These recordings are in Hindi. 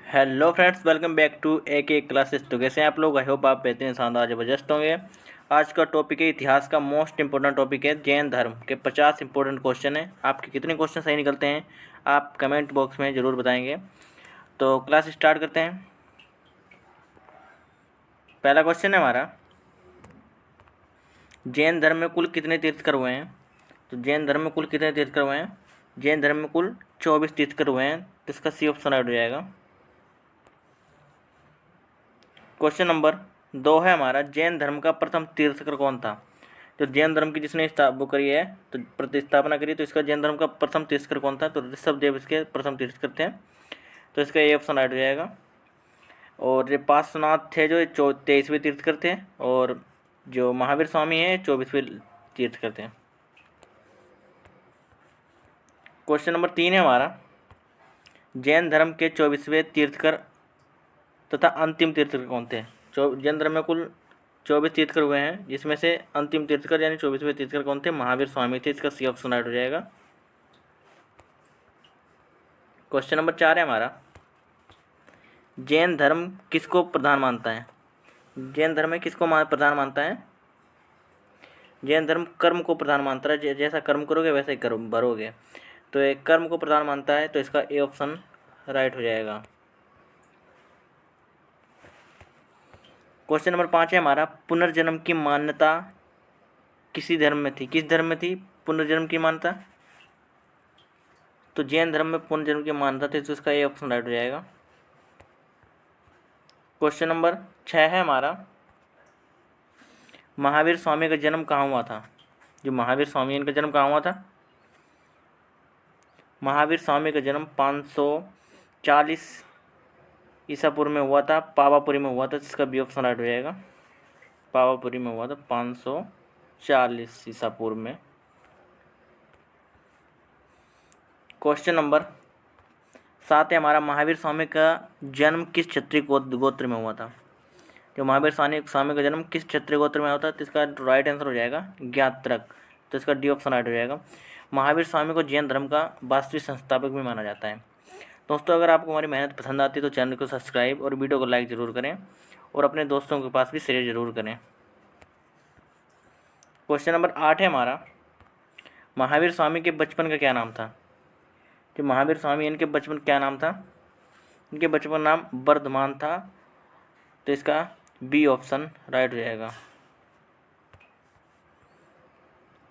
Hello friends, welcome back to A classes. तो कैसे हैं आप लोग? आई होप आप बेहतरीन शानदार ज़बरदस्त होंगे। आज का टॉपिक है इतिहास का मोस्ट इंपॉर्टेंट टॉपिक है जैन धर्म के 50 इंपॉर्टेंट क्वेश्चन है। आपके कितने क्वेश्चन सही निकलते हैं आप कमेंट बॉक्स में ज़रूर बताएंगे। तो क्लास स्टार्ट करते हैं। पहला क्वेश्चन है हमारा, जैन धर्म में कुल कितने तीर्थकर हुए हैं? तो जैन धर्म में कुल कितने तीर्थकर हुए हैं? जैन धर्म में कुल 24 तीर्थकर हुए हैं। तो इसका सी ऑप्शन राइट हो जाएगा। क्वेश्चन नंबर 2 है हमारा, जैन धर्म का प्रथम तीर्थकर कौन था? जो जैन धर्म की जिसने वो करी है, तो प्रतिस्थापना करी, तो इसका जैन धर्म का प्रथम तीर्थकर कौन था? तो ऋषभदेव इसके प्रथम तीर्थकर थे। तो इसका ये ऑप्शन राइट हो जाएगा। और जो पार्श्वनाथ थे जो 23वें तीर्थकर थे, और जो महावीर स्वामी है 24वें तीर्थकर थे। क्वेश्चन नंबर 3 है हमारा, जैन धर्म के 24वें तीर्थकर तथा अंतिम तीर्थकर कौन थे? जैन धर्म में कुल 24 तीर्थकर हुए हैं, जिसमें से अंतिम तीर्थकर यानी 24वें तीर्थकर कौन थे? महावीर स्वामी थे। इसका सी ऑप्शन राइट हो जाएगा। क्वेश्चन नंबर 4 है हमारा, जैन धर्म किसको प्रधान मानता है? जैन धर्म में किसको प्रधान मानता है? जैन धर्म कर्म को प्रधान मानता है। जैसा कर्म करोगे वैसे ही कर्म भरोगे। तो एक कर्म को प्रधान मानता है, तो इसका ए ऑप्शन राइट हो जाएगा। क्वेश्चन नंबर 5 है हमारा, पुनर्जन्म की मान्यता किसी धर्म में थी? किस धर्म में थी पुनर्जन्म की मान्यता? तो जैन धर्म में पुनर्जन्म की मान्यता थी। तो इसका ये ऑप्शन राइट हो जाएगा। क्वेश्चन नंबर 6 है हमारा, महावीर स्वामी का जन्म कहाँ हुआ था? जो महावीर स्वामी इनका जन्म कहाँ हुआ था? महावीर स्वामी का जन्म 540 ईसापुर में हुआ था, पावापुरी में हुआ था। जिसका बी ऑप्शन राइट हो जाएगा। पावापुरी में हुआ था 540 ईसापुर में। क्वेश्चन नंबर 7 है हमारा, महावीर स्वामी का जन्म किस क्षत्रिय गोत्र में हुआ था? जो महावीर स्वामी का जन्म किस क्षत्रिय गोत्र में होता है? तो इसका राइट आंसर हो जाएगा ज्ञात्रक। तो इसका डी ऑप्शन राइट हो जाएगा। महावीर स्वामी को जैन धर्म का वास्तविक संस्थापक भी माना जाता है। दोस्तों, अगर आपको हमारी मेहनत पसंद आती है तो चैनल को सब्सक्राइब और वीडियो को लाइक ज़रूर करें और अपने दोस्तों के पास भी शेयर ज़रूर करें। क्वेश्चन नंबर 8 है हमारा, महावीर स्वामी के बचपन का क्या नाम था? जो महावीर स्वामी इनके बचपन क्या नाम था? इनके बचपन नाम वर्धमान था। तो इसका बी ऑप्शन राइट हो जाएगा।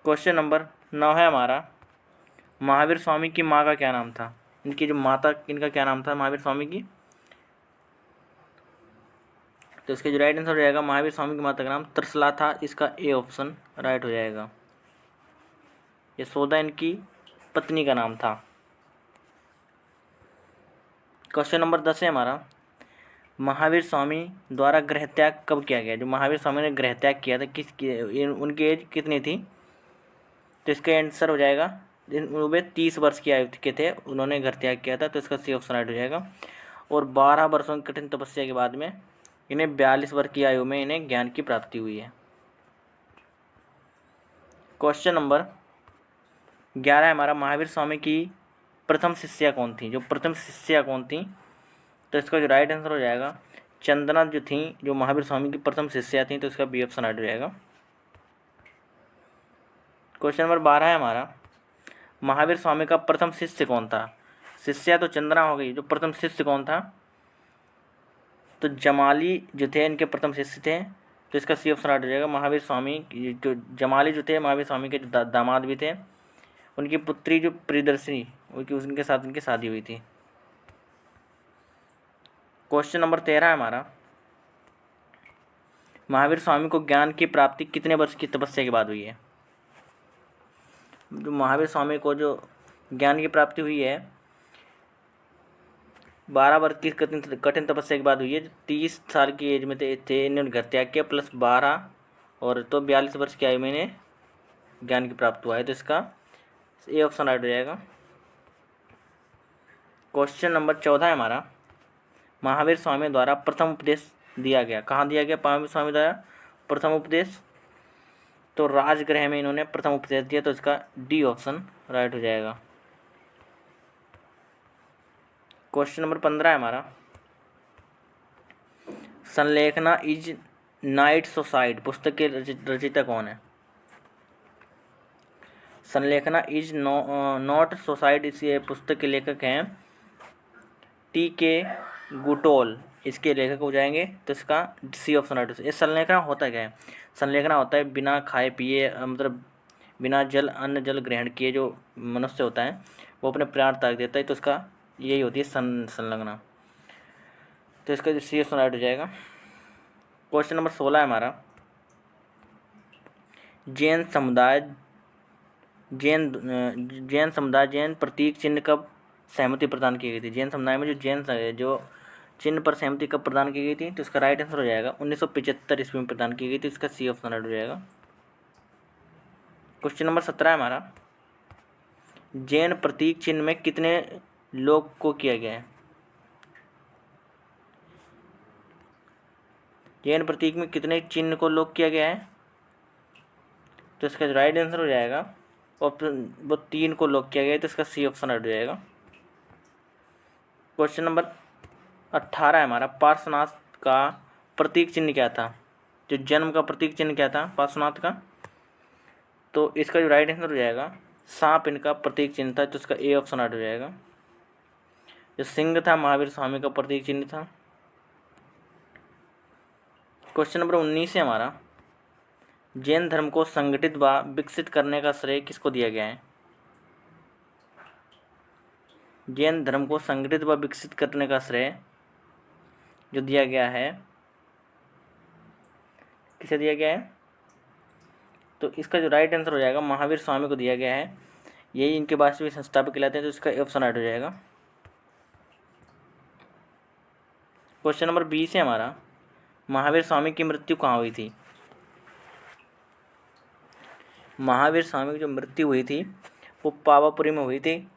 क्वेश्चन नंबर 9 है हमारा, महावीर स्वामी की माँ का क्या नाम था? इनकी जो माता, इनका क्या नाम था महावीर स्वामी की? तो इसका जो राइट आंसर हो जाएगा, महावीर स्वामी की माता का नाम त्रिशला था। इसका ए ऑप्शन राइट हो जाएगा। यशोदा इनकी पत्नी का नाम था। क्वेश्चन नंबर 10 है हमारा, महावीर स्वामी द्वारा गृह त्याग कब किया गया? जो महावीर स्वामी ने गृह त्याग किया था उनकी एज कितनी थी? तो इसका आंसर हो जाएगा, वे 30 वर्ष की आयु के थे, उन्होंने घर त्याग किया था। तो इसका सी ऑप्शन राइट हो जाएगा। और 12 वर्षों की कठिन तपस्या के बाद में इन्हें 42 वर्ष की आयु में इन्हें ज्ञान की प्राप्ति हुई है। क्वेश्चन नंबर 11 है हमारा, महावीर स्वामी की प्रथम शिष्या कौन थी? जो प्रथम शिष्या कौन थी? तो इसका जो राइट आंसर हो जाएगा, चंदना जो थी, जो महावीर स्वामी की प्रथम शिष्या थी। तो इसका बी ऑप्शन राइट हो जाएगा। क्वेश्चन नंबर 12 है हमारा, महावीर स्वामी का प्रथम शिष्य कौन था? शिष्या तो चंदना हो गई, जो प्रथम शिष्य कौन था? तो जमाली जो थे इनके प्रथम शिष्य थे। तो इसका सी ऑप्शन राइट हो जाएगा। महावीर स्वामी जो जमाली जो थे महावीर स्वामी के जो दामाद भी थे, उनकी पुत्री जो प्रियदर्शनी, उनके साथ उनकी शादी हुई थी। क्वेश्चन नंबर 13 है हमारा, महावीर स्वामी को ज्ञान की प्राप्ति कितने वर्ष की तपस्या के बाद हुई है? जो महावीर स्वामी को जो ज्ञान की प्राप्ति हुई है 12 वर्ष की कठिन तपस्या के बाद हुई है। 30 साल की एज में थे इन्होंने घर त्याग किया, प्लस 12 और तो 42 वर्ष की आयु में इन्हें ज्ञान की प्राप्ति हुआ है। तो इसका ए ऑप्शन राइट हो जाएगा। क्वेश्चन नंबर 14 है हमारा, महावीर स्वामी द्वारा प्रथम उपदेश दिया गया कहाँ दिया गया? महावीर स्वामी द्वारा प्रथम उपदेश तो राजगृह में इन्होंने प्रथम उपदेश दिया। तो इसका डी ऑप्शन राइट हो जाएगा। क्वेश्चन नंबर 15 है हमारा, संलेखना इज नाइट सुसाइड पुस्तक के रचयिता कौन है? संलेखना इज नॉट सुसाइड इस पुस्तक के लेखक हैं T.K. गुटोल, इसके लेखक हो जाएंगे। तो इसका सी ऑप्शन राइट। ये संलेखना होता क्या है? संलेखना होता है बिना खाए पिए मतलब बिना अन्न जल ग्रहण किए जो मनुष्य होता है वो अपने प्राण त्याग देता है, तो इसका यही होती है संलग्ना। तो इसका सी ऑप्शन राइट हो जाएगा। क्वेश्चन नंबर 16 है हमारा, जैन समुदाय जैन प्रतीक चिन्ह कब सहमति प्रदान की गई थी? जैन समुदाय में जो चिन्ह पर सहमति कब प्रदान की गई थी? तो इसका राइट आंसर हो जाएगा 1975 ईस्वी में प्रदान की गई थी। इसका सी ऑप्शन राइट हो जाएगा। क्वेश्चन नंबर 17 है हमारा, जैन प्रतीक चिन्ह में कितने लोग को किया गया है? जैन प्रतीक में कितने चिन्ह को लोग किया गया है? तो इसका राइट आंसर हो जाएगा ऑप्शन वो 3 को लोग किया गया है। तो इसका सी ऑप्शन राइट हो जाएगा। क्वेश्चन नंबर 18 है हमारा, पार्श्वनाथ का प्रतीक चिन्ह क्या था? जो जन्म का प्रतीक चिन्ह क्या था पार्श्वनाथ का? तो इसका जो राइट आंसर हो जाएगा सांप इनका प्रतीक चिन्ह था। तो इसका ए ऑप्शन राइट हो जाएगा। जो सिंह था महावीर स्वामी का प्रतीक चिन्ह था। क्वेश्चन नंबर 19 है हमारा, जैन धर्म को संगठित व विकसित करने का श्रेय किसको दिया गया है? जैन धर्म को संगठित व विकसित करने का श्रेय जो दिया गया है किसे दिया गया है? तो इसका जो राइट आंसर हो जाएगा महावीर स्वामी को दिया गया है। यही इनके वास्तविक संस्थापक कहलाते हैं। तो इसका ऑप्शन राइट हो जाएगा। क्वेश्चन नंबर 20 है हमारा, महावीर स्वामी की मृत्यु कहाँ हुई थी? महावीर स्वामी की जो मृत्यु हुई थी वो पावापुरी में हुई थी।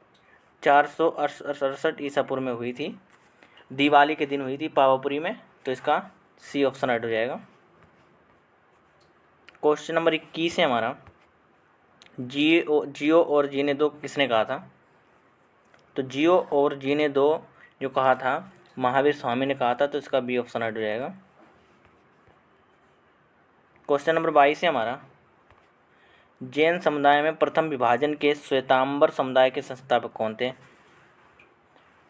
468 ईसापुर में हुई थी। दिवाली के दिन हुई थी पावापुरी में। तो इसका सी ऑप्शन राइट हो जाएगा। क्वेश्चन नंबर 21 है हमारा, जियो और जीने दो किसने कहा था? तो जियो और जीने दो जो कहा था महावीर स्वामी ने कहा था। तो इसका बी ऑप्शन राइट हो जाएगा। क्वेश्चन नंबर 22 है हमारा, जैन समुदाय में प्रथम विभाजन के श्वेतांबर समुदाय के संस्थापक कौन थे?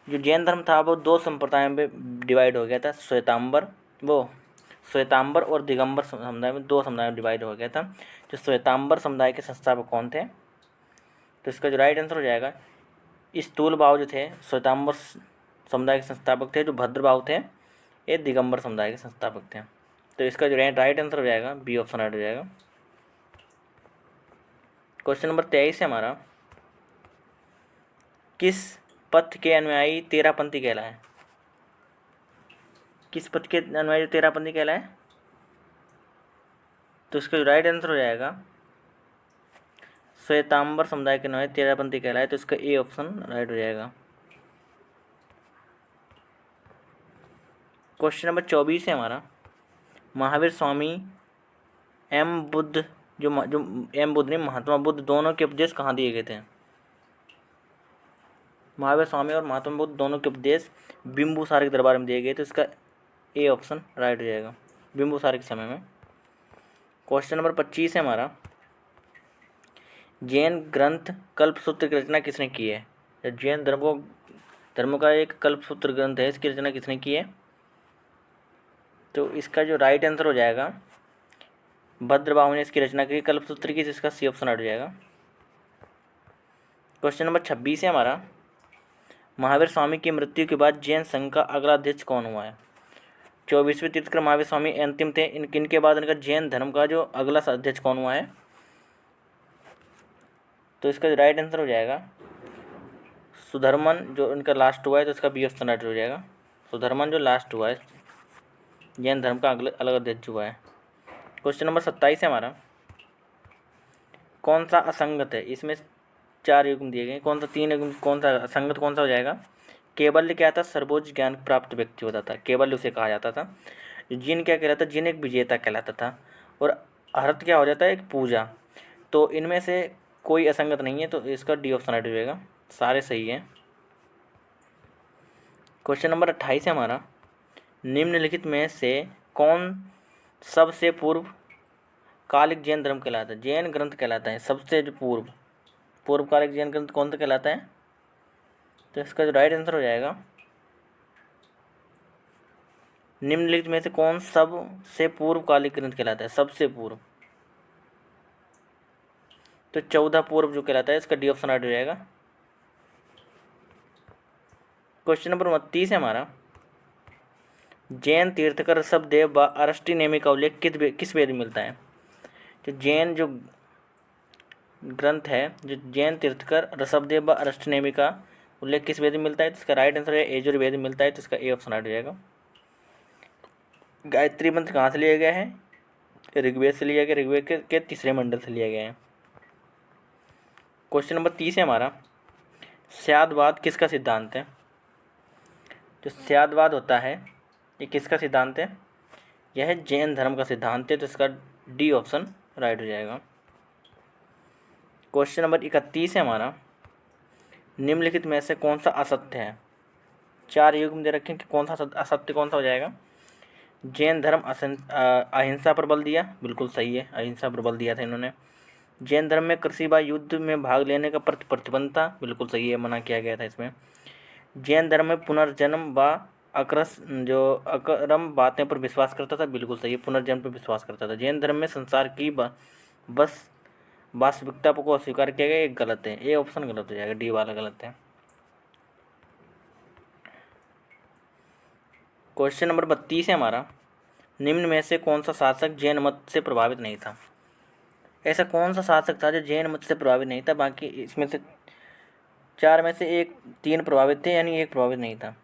जो जैन धर्म था वो 2 संप्रदायों में डिवाइड हो गया था। श्वेतांबर और दिगंबर समुदाय में 2 समुदाय में डिवाइड हो गया था। जो श्वेतांबर समुदाय के संस्थापक कौन थे? तो इसका जो राइट आंसर हो जाएगा स्थूलबाहु जो थे श्वेतांबर समुदाय के संस्थापक थे। जो भद्रबाहु थे ये दिगंबर समुदाय के संस्थापक थे। तो इसका जो राइट आंसर हो जाएगा बी ऑप्शन राइट हो जाएगा। क्वेश्चन नंबर 23 है हमारा, किस पथ के अनुयायी तेरापंथी कहलाए? किस पथ के अनुयायी तेरापंथी कहलाए? तो इसका जो राइट आंसर हो जाएगा श्वेतांबर समुदाय के अनुयायी तेरापंथी कहलाए। तो इसका ए ऑप्शन राइट हो जाएगा। क्वेश्चन नंबर 24 है हमारा, महावीर स्वामी एम बुद्ध जो एम बुद्ध ने महात्मा बुद्ध दोनों के उपदेश कहाँ दिए गए थे? महावीर स्वामी और महात्मा बुद्ध दोनों के उपदेश बिंबुसार के दरबार में दिए गए। तो इसका ए ऑप्शन राइट हो जाएगा बिंबुसार के समय में। क्वेश्चन नंबर 25 है हमारा, जैन ग्रंथ कल्पसूत्र की रचना किसने की है? जैन धर्म का एक कल्पसूत्र ग्रंथ है, इसकी रचना किसने की है? तो इसका जो राइट आंसर हो जाएगा भद्रबाहु ने इसकी रचना की कल्पसूत्र की। जिसका सी ऑप्शन हो जाएगा। क्वेश्चन नंबर 26 है हमारा, महावीर स्वामी की मृत्यु के बाद जैन संघ का अगला अध्यक्ष कौन हुआ है? 24वें तीर्थंकर महावीर स्वामी अंतिम थे। इनके बाद इनका जैन धर्म का जो अगला अध्यक्ष कौन हुआ है? तो इसका जो राइट आंसर हो जाएगा सुधर्मन जो इनका लास्ट हुआ है। तो इसका बी ऑप्शन राइट हो जाएगा। सुधर्मन जो लास्ट हुआ है जैन धर्म का अलग अध्यक्ष हुआ है। क्वेश्चन नंबर 27 है हमारा, कौन सा असंगत है? इसमें 4 युग्म दिए गए, कौन सा 3 युग्म कौन सा असंगत कौन सा हो जाएगा? केवल्य क्या था? सर्वोच्च ज्ञान प्राप्त व्यक्ति होता था, केवल्य उसे कहा जाता था। जिन क्या कहलाता? जिन एक विजेता कहलाता था। और अर्थ क्या हो जाता है? एक पूजा। तो इनमें से कोई असंगत नहीं है। तो इसका डी ऑप्शन राइट हो जाएगा। सारे सही हैं। क्वेश्चन नंबर 28 है हमारा, निम्नलिखित में से कौन सबसे पूर्व कालिक जैन धर्म कहलाता है, जैन ग्रंथ कहलाता है सबसे जो पूर्वकालिक जैन ग्रंथ कौन सा कहलाता है? तो इसका जो राइट आंसर हो जाएगा, निम्नलिखित में से कौन सबसे पूर्वकालिक ग्रंथ कहलाता है? सबसे पूर्व, तो 14 पूर्व जो कहलाता है, इसका डी ऑप्शन राइट हो जाएगा। क्वेश्चन नंबर 29 है हमारा, जैन तीर्थकर ऋषभदेव व अरष्टी नेमि का उल्लेख किस वेद में मिलता है? जो जैन जो ग्रंथ है, जो जैन तीर्थकर ऋषभदेव व अरष्टी नेमि का उल्लेख किस वेद में मिलता है? तो इसका राइट आंसर है यजुर्वेद में मिलता है, तो इसका ए ऑप्शन राइट हो जाएगा। गायत्री मंत्र कहाँ से लिया गया है? ऋग्वेद से लिया गया, ऋग्वेद के तीसरे मंडल से लिया गया है। क्वेश्चन नंबर 30 है हमारा, स्यादवाद किसका सिद्धांत है? जो स्यादवाद होता है ये किसका सिद्धांत है? यह जैन धर्म का सिद्धांत है, तो इसका डी ऑप्शन राइट हो जाएगा। क्वेश्चन नंबर 31 है हमारा, निम्नलिखित में से कौन सा असत्य है? 4 युग्म दे रखें कि कौन सा असत्य कौन सा हो जाएगा? जैन धर्म अहिंसा पर बल दिया, बिल्कुल सही है, अहिंसा पर बल दिया था इन्होंने। जैन धर्म में कृषि व युद्ध में भाग लेने का प्रतिबंध था, बिल्कुल सही है, मना किया गया था इसमें। जैन धर्म में पुनर्जन्म व अक्रम बातें पर विश्वास करता था, बिल्कुल सही है, पुनर्जन्म पर विश्वास करता था। जैन धर्म में संसार की बस वास्तविकता को अस्वीकार किया गया, एक गलत है, ए ऑप्शन गलत हो जाएगा, डी वाला गलत है। क्वेश्चन नंबर 32 है हमारा, निम्न में से कौन सा शासक जैन मत से प्रभावित नहीं था? ऐसा कौन सा शासक था जो जैन मत से प्रभावित नहीं था? बाकी इसमें से 4 में से 3 प्रभावित थे, यानी 1 प्रभावित नहीं था।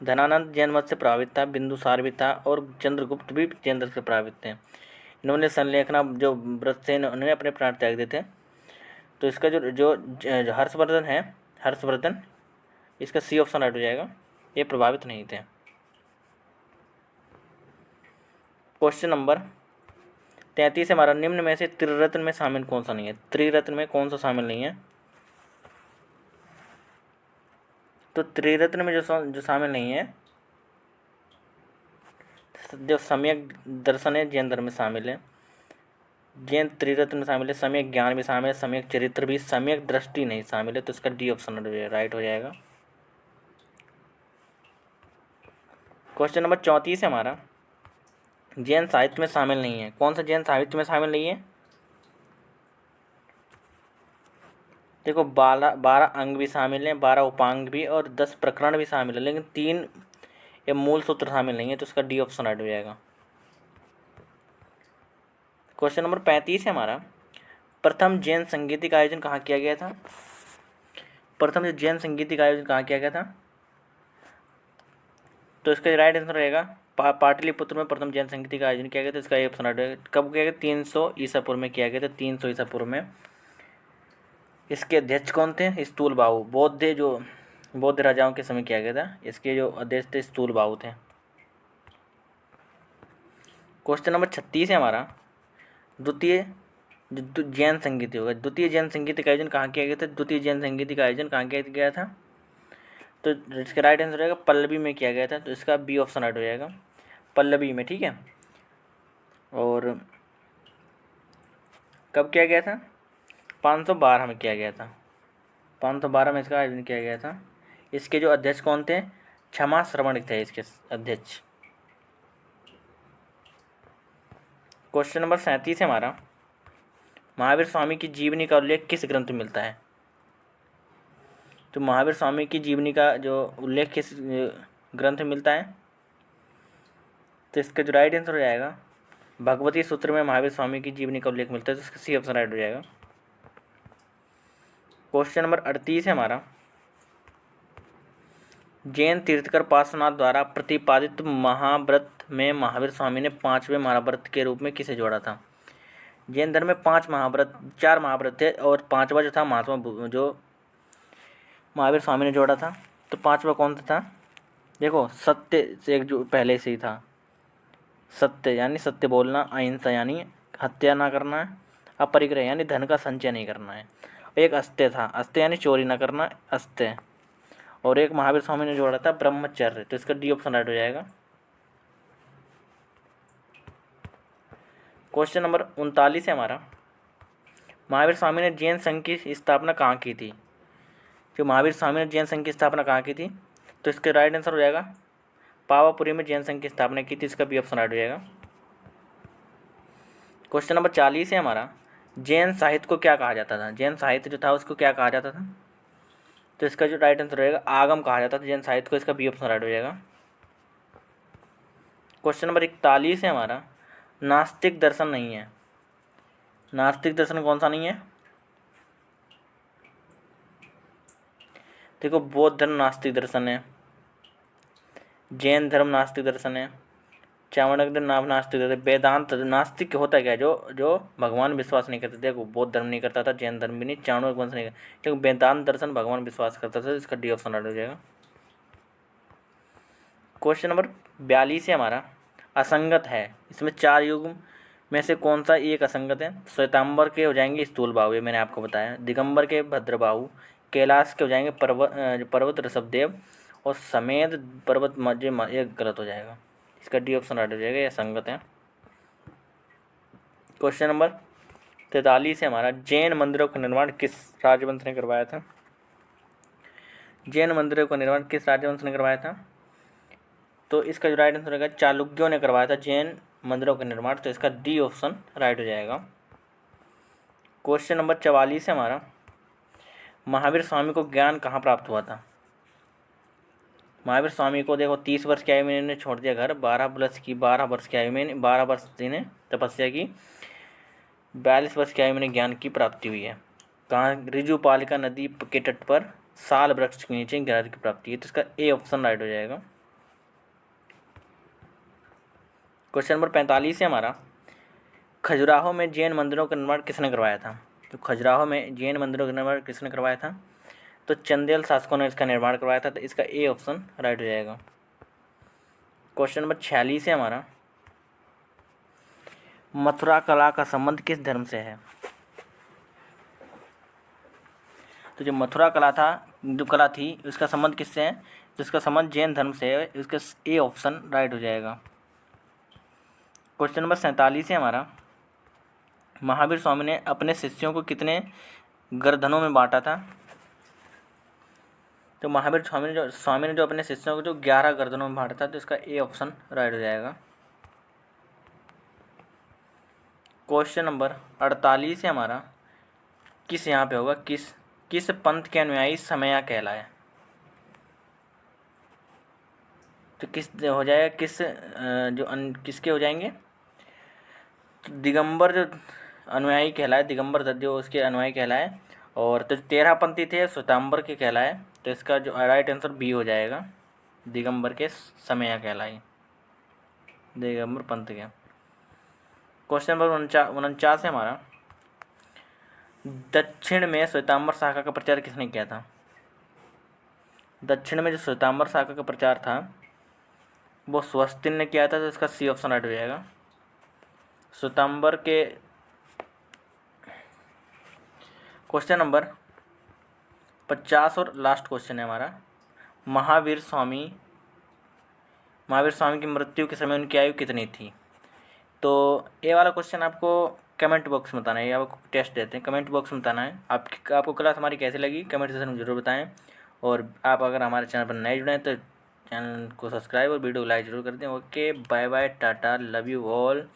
धनानंद जैन मत से प्रभावित था, बिंदुसार भी था, और चंद्रगुप्त भी जैन धर्म से प्रभावित थे। इन्होंने संलेखना जो व्रत से इन्होंने अपने प्राण त्याग दिए थे। तो इसका जो हर्षवर्धन है, हर्षवर्धन, इसका सी ऑप्शन राइट हो जाएगा, ये प्रभावित नहीं थे। क्वेश्चन नंबर 33 है हमारा, निम्न में से त्रिरत्न में शामिल कौन सा नहीं है? त्रिरत्न में कौन सा शामिल नहीं है? तो त्रिरत्न में जो शामिल नहीं है, जो सम्यक दर्शन है जैन धर्म में शामिल है, जैन त्रिरत्न में शामिल है, सम्यक ज्ञान भी शामिल है, सम्यक चरित्र भी, सम्यक दृष्टि नहीं शामिल है, तो इसका डी ऑप्शन राइट हो जाएगा। क्वेश्चन नंबर 34 है हमारा, जैन साहित्य में शामिल नहीं है, कौन सा जैन साहित्य में शामिल नहीं है? देखो 12 अंग भी शामिल हैं, 12 उपांग भी, और 10 प्रकरण भी शामिल है, लेकिन 3 ये मूल सूत्र शामिल नहीं है, तो इसका डी ऑप्शन राइट हो जाएगा। क्वेश्चन नंबर 35 है हमारा, प्रथम जैन संगीत का आयोजन कहाँ किया गया था? प्रथम जो जैन संगीत का आयोजन कहाँ किया गया था? तो इसका राइट आंसर रहेगा पाटलिपुत्र में प्रथम जैन संगीत का आयोजन किया गया था, इसका ए ऑप्शन राइट हो जाएगा। कब किया गया? 300 ईसा पूर्व में किया गया था, 300 ईसा पूर्व में। इसके अध्यक्ष कौन थे? स्थूलबाहु, बौद्ध राजाओं के समय किया गया था, इसके जो अध्यक्ष थे स्थूलबाहु थे। क्वेश्चन नंबर 36 है हमारा, द्वितीय जो जैन संगीत होगा, द्वितीय जैन संगीत का आयोजन कहाँ किया गया था? द्वितीय जैन संगीत का आयोजन कहाँ किया गया था? तो इसका राइट आंसर रहेगा पल्लवी में किया गया था, तो इसका बी ऑप्शन राइट हो जाएगा, पल्लवी में, ठीक है। और कब किया गया था? 512 में किया गया था, 512 में इसका आयोजन किया गया था। इसके जो अध्यक्ष कौन थे? क्षमा श्रवण थे इसके अध्यक्ष। क्वेश्चन नंबर 37 है हमारा, महावीर स्वामी की जीवनी का उल्लेख किस ग्रंथ में मिलता है? तो महावीर स्वामी की जीवनी का जो उल्लेख किस ग्रंथ में मिलता है? तो इसका जो राइट आंसर हो जाएगा, भगवती सूत्र में महावीर स्वामी की जीवनी का उल्लेख मिलता है, तो इसका सी ऑप्शन राइट हो जाएगा। क्वेश्चन नंबर 38 है हमारा, जैन तीर्थकर पार्श्वनाथ द्वारा प्रतिपादित महाव्रत में महावीर स्वामी ने 5वें महाव्रत के रूप में किसे जोड़ा था? जैन धर्म में 4 महाव्रत थे, और 5वां जो था महात्मा जो महावीर स्वामी ने जोड़ा था। तो 5वां कौन सा था? देखो, सत्य से एक जो पहले से ही था, सत्य यानी सत्य बोलना, अहिंसा यानी हत्या ना करना है, अपरिग्रह यानी धन का संचय नहीं करना है, एक अस्त्य था, अस्त्य यानी चोरी ना करना, अस्त्य, और एक महावीर स्वामी ने जोड़ा था ब्रह्मचर्य, तो इसका डी ऑप्शन राइट हो जाएगा। क्वेश्चन नंबर 39 है हमारा, महावीर स्वामी ने जैन संघ की स्थापना कहाँ की थी? जो महावीर स्वामी ने जैन संघ की स्थापना कहाँ की थी? तो इसका राइट आंसर हो जाएगा पावापुरी में जैन संघ की स्थापना की थी। इसका बी ऑप्शन राइट हो जाएगा। क्वेश्चन नंबर 40 है हमारा, जैन साहित्य को क्या कहा जाता था? जैन साहित्य जो था उसको क्या कहा जाता था? तो इसका जो राइट आंसर रहेगा आगम कहा जाता था जैन साहित्य को। इसका बी ऑप्शन राइट हो जाएगा। क्वेश्चन नंबर 41 है हमारा, नास्तिक दर्शन नहीं है। नास्तिक दर्शन कौन सा नहीं है? देखो, बौद्ध धर्म नास्तिक दर्शन है, जैन धर्म नास्तिक दर्शन है, चाणक्य नाम नास्तिक दर्शन, वेदांत नास्तिक होता है क्या? जो जो भगवान विश्वास नहीं करते। देखो, बौद्ध धर्म नहीं करता था, जैन धर्म भी नहीं, चाणक्य वंश नहीं करता, क्योंकि वेदांत दर्शन भगवान विश्वास करता था। इसका डी ऑप्शन राइट हो जाएगा। क्वेश्चन नंबर 42 है हमारा, असंगत है, इसमें 4 युग में से कौन सा एक असंगत है? श्वेतांबर के हो जाएंगे स्थूल बाहु, ये मैंने आपको बताया, दिगंबर के भद्रबाहु, कैलाश के हो जाएंगे पर्वत ऋषभदेव, और समेत पर्वत मध्य ये गलत हो जाएगा। इसका डी ऑप्शन राइट हो जाएगा, ये असंगत है। क्वेश्चन नंबर 43 है हमारा, जैन मंदिरों का निर्माण किस राजवंश ने करवाया था? जैन मंदिरों का निर्माण किस राजवंश ने करवाया था? तो इसका जो राइट आंसर रहेगा चालुक्यों ने करवाया था जैन मंदिरों का निर्माण। तो इसका डी ऑप्शन राइट हो जाएगा। क्वेश्चन नंबर 44 है हमारा, महावीर स्वामी को ज्ञान कहाँ प्राप्त हुआ था? महावीर स्वामी को देखो 30 वर्ष की आयु में इन्होंने छोड़ दिया घर, 12 वर्ष की आयु में 12 वर्ष इन्हें तपस्या की, 42 वर्ष की आयु में ज्ञान की प्राप्ति हुई है। कहाँ? ऋजुपालिका नदी के तट पर साल वृक्ष के नीचे ज्ञान की प्राप्ति है। तो इसका ए ऑप्शन राइट हो जाएगा। क्वेश्चन नंबर 45 है हमारा, खजुराहो में जैन मंदिरों का निर्माण किसने करवाया था? तो खजुराहो में जैन मंदिरों का निर्माण किसने करवाया था? तो चंदेल शासकों ने इसका निर्माण करवाया था। तो इसका ए ऑप्शन राइट हो जाएगा। क्वेश्चन नंबर 46 है हमारा, मथुरा कला का संबंध किस धर्म से है? तो जो मथुरा कला था, जो कला थी, उसका संबंध किससे है? तो इसका संबंध जैन धर्म से है। इसका ए ऑप्शन राइट हो जाएगा। क्वेश्चन नंबर 47 है हमारा, महावीर स्वामी ने अपने शिष्यों को कितने गर्दनों में बांटा था? तो महावीर स्वामी ने जो अपने शिष्यों को जो 11 गर्दनों में बांटा था। तो इसका ए ऑप्शन राइट हो जाएगा। क्वेश्चन नंबर 48 है हमारा, किस यहाँ पे होगा, किस पंथ के अनुयायी समया कहलाए? तो किस हो जाएगा, किसके हो जाएंगे? तो दिगंबर जो अनुयायी कहलाए, दिगंबर जो उसके अनुयायी कहलाए, और तो 13 पंथी थे श्वेतांबर के कहलाए। तो इसका जो राइट आंसर बी हो जाएगा, दिगंबर के समया कहलाए, दिगंबर पंथ के। क्वेश्चन नंबर 49 है हमारा, दक्षिण में श्वेतांबर शाखा का प्रचार किसने किया था? दक्षिण में जो श्वेतांबर शाखा का प्रचार था वो स्वस्तिन ने किया था। तो इसका सी ऑप्शन राइट हो जाएगा। श्वेतांबर के क्वेश्चन नंबर 50 और लास्ट क्वेश्चन है हमारा, महावीर स्वामी की मृत्यु के समय उनकी आयु कितनी थी? तो ये वाला क्वेश्चन आपको कमेंट बॉक्स में बताना है, आपको टेस्ट देते हैं, कमेंट बॉक्स में बताना है आपको क्लास हमारी कैसी लगी, कमेंट सेक्शन में जरूर बताएं। और आप अगर हमारे चैनल पर नए जुड़े हैं तो चैनल को सब्सक्राइब और वीडियो को लाइक जरूर कर दें। ओके, बाय बाय, टाटा, लव यू ऑल।